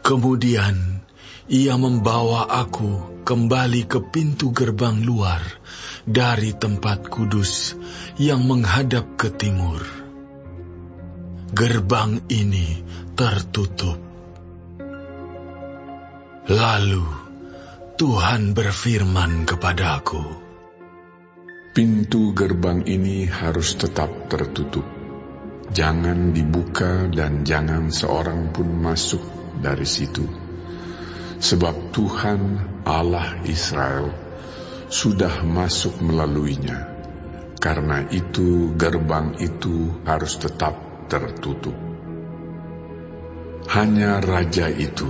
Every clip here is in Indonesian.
Kemudian ia membawa aku kembali ke pintu gerbang luar dari tempat kudus yang menghadap ke timur. Gerbang ini tertutup. Lalu Tuhan berfirman kepadaku, pintu gerbang ini harus tetap tertutup. Jangan dibuka dan jangan seorang pun masuk dari situ. Sebab Tuhan Allah Israel sudah masuk melaluinya. Karena itu gerbang itu harus tetap tertutup. Hanya raja itu,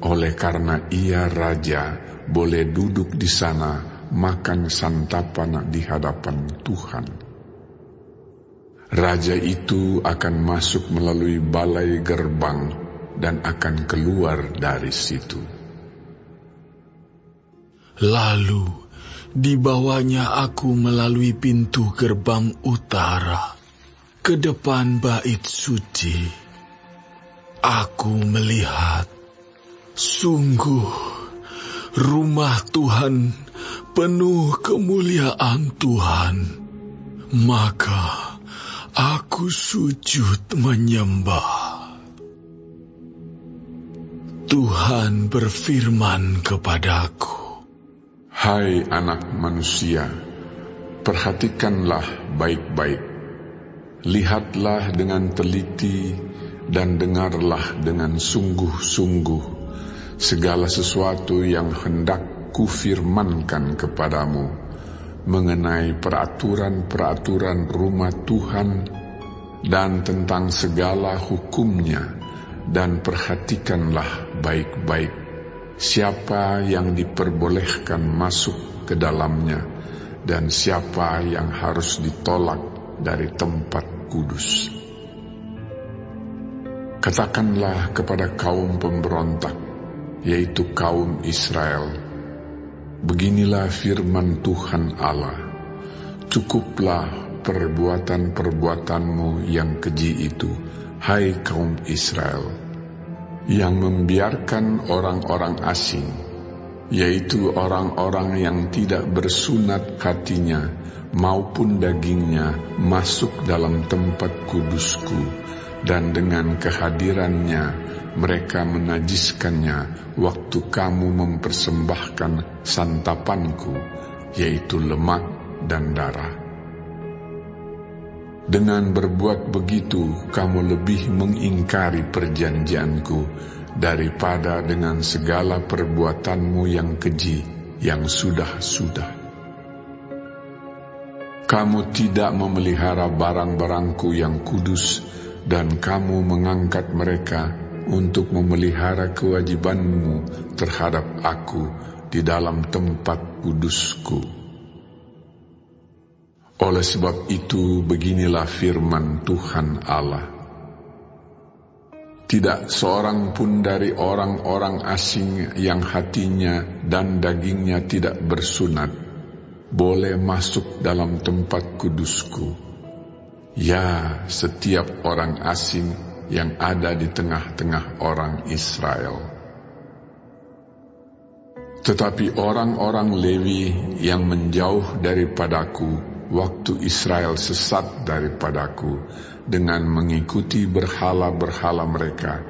oleh karena ia raja, boleh duduk di sana makan santapan di hadapan Tuhan. Raja itu akan masuk melalui balai gerbang dan akan keluar dari situ. Lalu dibawanya aku melalui pintu gerbang utara ke depan bait suci. Aku melihat, sungguh rumah Tuhan penuh kemuliaan Tuhan. Maka aku sujud menyembah. Tuhan berfirman kepadaku, hai anak manusia, perhatikanlah baik-baik. Lihatlah dengan teliti dan dengarlah dengan sungguh-sungguh segala sesuatu yang hendak kufirmankan kepadamu mengenai peraturan-peraturan rumah Tuhan dan tentang segala hukumnya, dan perhatikanlah baik-baik siapa yang diperbolehkan masuk ke dalamnya dan siapa yang harus ditolak dari tempat kudus. Katakanlah kepada kaum pemberontak, yaitu kaum Israel, beginilah firman Tuhan Allah, cukuplah perbuatan-perbuatanmu yang keji itu, hai kaum Israel, yang membiarkan orang-orang asing, yaitu orang-orang yang tidak bersunat hatinya maupun dagingnya, masuk dalam tempat kudusku, dan dengan kehadirannya mereka menajiskannya waktu kamu mempersembahkan santapanku, yaitu lemak dan darah. Dengan berbuat begitu, kamu lebih mengingkari perjanjianku daripada dengan segala perbuatanmu yang keji yang sudah-sudah. Kamu tidak memelihara barang-barangku yang kudus, dan kamu mengangkat mereka untuk memelihara kewajibanmu terhadap aku di dalam tempat kudusku. Oleh sebab itu, beginilah firman Tuhan Allah. Tidak seorang pun dari orang-orang asing yang hatinya dan dagingnya tidak bersunat boleh masuk dalam tempat kudusku. Ya, setiap orang asing yang ada di tengah-tengah orang Israel. Tetapi orang-orang Lewi yang menjauh daripadaku waktu Israel sesat daripadaku dengan mengikuti berhala-berhala mereka,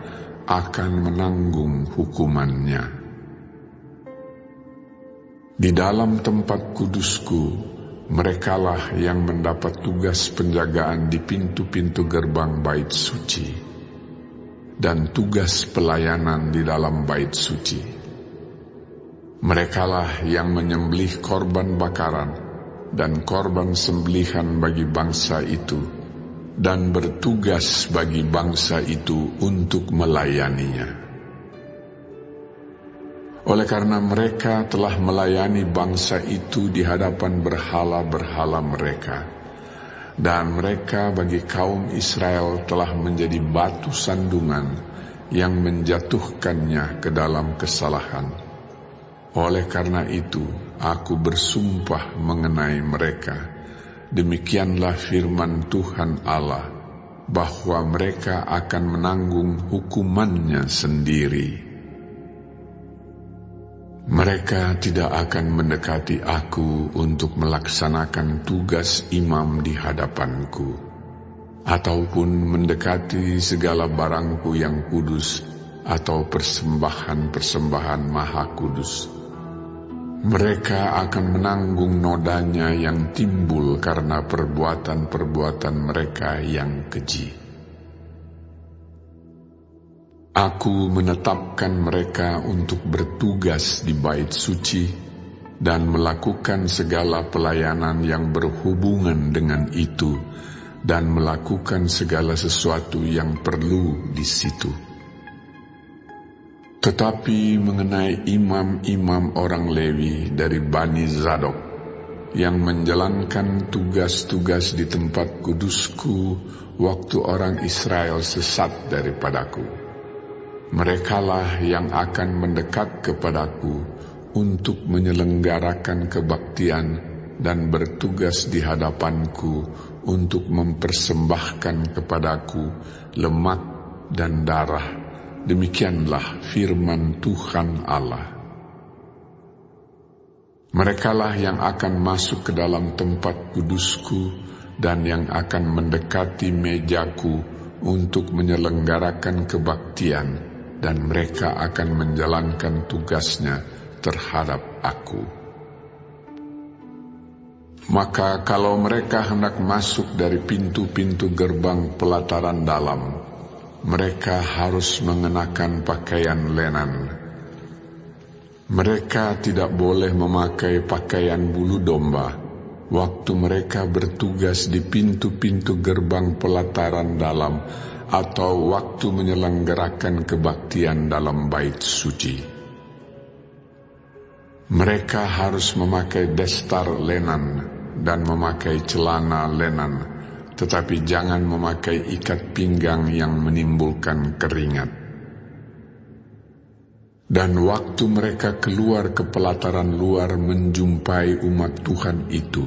akan menanggung hukumannya. Di dalam tempat kudusku, merekalah yang mendapat tugas penjagaan di pintu-pintu gerbang bait suci dan tugas pelayanan di dalam bait suci. Merekalah yang menyembelih korban bakaran dan korban sembelihan bagi bangsa itu, dan bertugas bagi bangsa itu untuk melayaninya. Oleh karena mereka telah melayani bangsa itu di hadapan berhala-berhala mereka, dan mereka bagi kaum Israel telah menjadi batu sandungan yang menjatuhkannya ke dalam kesalahan. Oleh karena itu, aku bersumpah mengenai mereka. Demikianlah firman Tuhan Allah, bahwa mereka akan menanggung hukumannya sendiri. Mereka tidak akan mendekati aku untuk melaksanakan tugas imam di hadapanku, ataupun mendekati segala barangku yang kudus atau persembahan-persembahan maha kudus. Mereka akan menanggung nodanya yang timbul karena perbuatan-perbuatan mereka yang keji. Aku menetapkan mereka untuk bertugas di bait suci dan melakukan segala pelayanan yang berhubungan dengan itu dan melakukan segala sesuatu yang perlu di situ. Tetapi mengenai imam-imam orang Lewi dari Bani Zadok yang menjalankan tugas-tugas di tempat kudusku waktu orang Israel sesat daripadaku, merekalah yang akan mendekat kepadaku untuk menyelenggarakan kebaktian dan bertugas di hadapanku untuk mempersembahkan kepadaku lemak dan darah. Demikianlah firman Tuhan Allah. Merekalah yang akan masuk ke dalam tempat kudusku dan yang akan mendekati mejaku untuk menyelenggarakan kebaktian, dan mereka akan menjalankan tugasnya terhadap aku. Maka kalau mereka hendak masuk dari pintu-pintu gerbang pelataran dalam, mereka harus mengenakan pakaian lenan. Mereka tidak boleh memakai pakaian bulu domba waktu mereka bertugas di pintu-pintu gerbang pelataran dalam atau waktu menyelenggarakan kebaktian dalam bait suci. Mereka harus memakai destar lenan dan memakai celana lenan, tetapi jangan memakai ikat pinggang yang menimbulkan keringat. Dan waktu mereka keluar ke pelataran luar menjumpai umat Tuhan itu,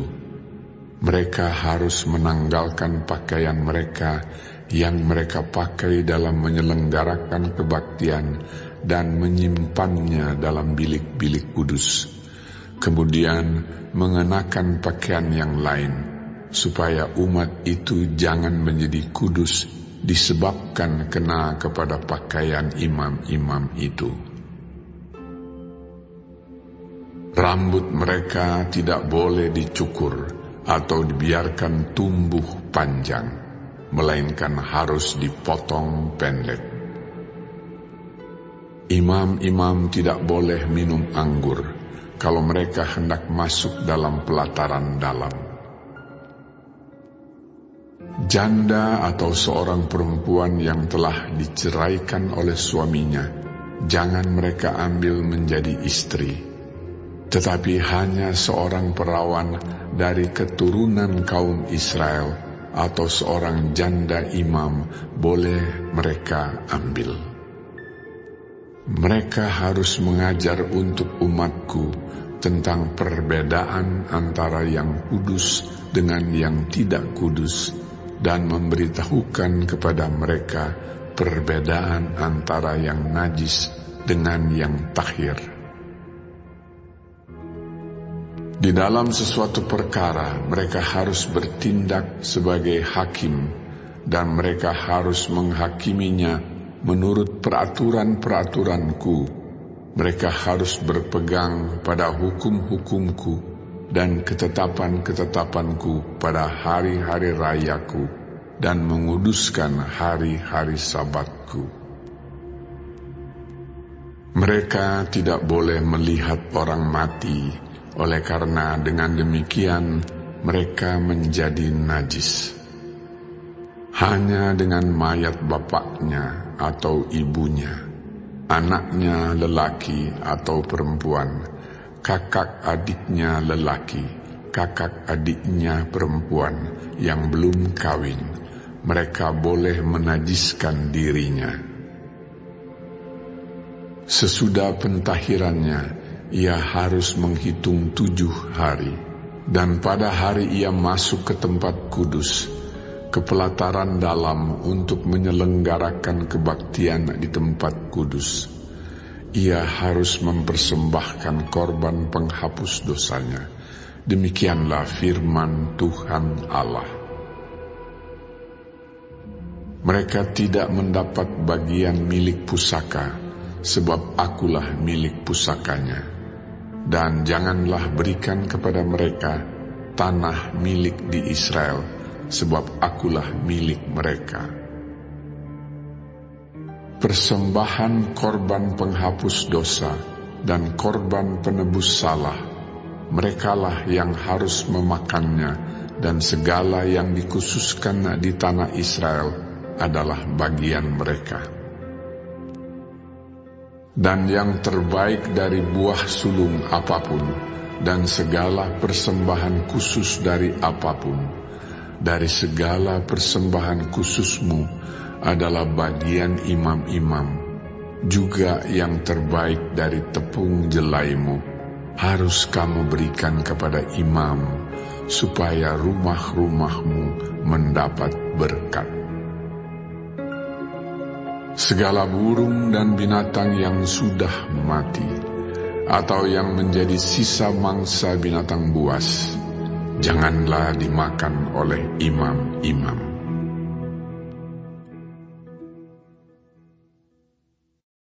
mereka harus menanggalkan pakaian mereka yang mereka pakai dalam menyelenggarakan kebaktian dan menyimpannya dalam bilik-bilik kudus, kemudian mengenakan pakaian yang lain, supaya umat itu jangan menjadi kudus disebabkan kena kepada pakaian imam-imam itu. Rambut mereka tidak boleh dicukur atau dibiarkan tumbuh panjang, melainkan harus dipotong pendek. Imam-imam tidak boleh minum anggur kalau mereka hendak masuk dalam pelataran dalam. Janda atau seorang perempuan yang telah diceraikan oleh suaminya, jangan mereka ambil menjadi istri. Tetapi hanya seorang perawan dari keturunan kaum Israel atau seorang janda imam boleh mereka ambil. Mereka harus mengajar untuk umatku tentang perbedaan antara yang kudus dengan yang tidak kudus, dan memberitahukan kepada mereka perbedaan antara yang najis dengan yang tahir. Di dalam sesuatu perkara, mereka harus bertindak sebagai hakim, dan mereka harus menghakiminya menurut peraturan-peraturanku. Mereka harus berpegang pada hukum-hukumku dan ketetapan-ketetapanku pada hari-hari rayaku, dan menguduskan hari-hari sabatku. Mereka tidak boleh melihat orang mati, oleh karena dengan demikian mereka menjadi najis. Hanya dengan mayat bapaknya atau ibunya, anaknya lelaki atau perempuan, kakak adiknya lelaki, kakak adiknya perempuan yang belum kawin, mereka boleh menajiskan dirinya. Sesudah pentahirannya, ia harus menghitung 7 hari, dan pada hari ia masuk ke tempat kudus, ke pelataran dalam untuk menyelenggarakan kebaktian di tempat kudus, ia harus mempersembahkan korban penghapus dosanya. Demikianlah firman Tuhan Allah. Mereka tidak mendapat bagian milik pusaka, sebab akulah milik pusakanya. Dan janganlah berikan kepada mereka tanah milik di Israel, sebab akulah milik mereka. Persembahan korban penghapus dosa dan korban penebus salah, merekalah yang harus memakannya, dan segala yang dikhususkan di tanah Israel adalah bagian mereka. Dan yang terbaik dari buah sulung apapun, dan segala persembahan khusus dari apapun, dari segala persembahan khususmu adalah bagian imam-imam, juga yang terbaik dari tepung jelaimu, harus kamu berikan kepada imam, supaya rumah-rumahmu mendapat berkat. Segala burung dan binatang yang sudah mati, atau yang menjadi sisa mangsa binatang buas, janganlah dimakan oleh imam-imam.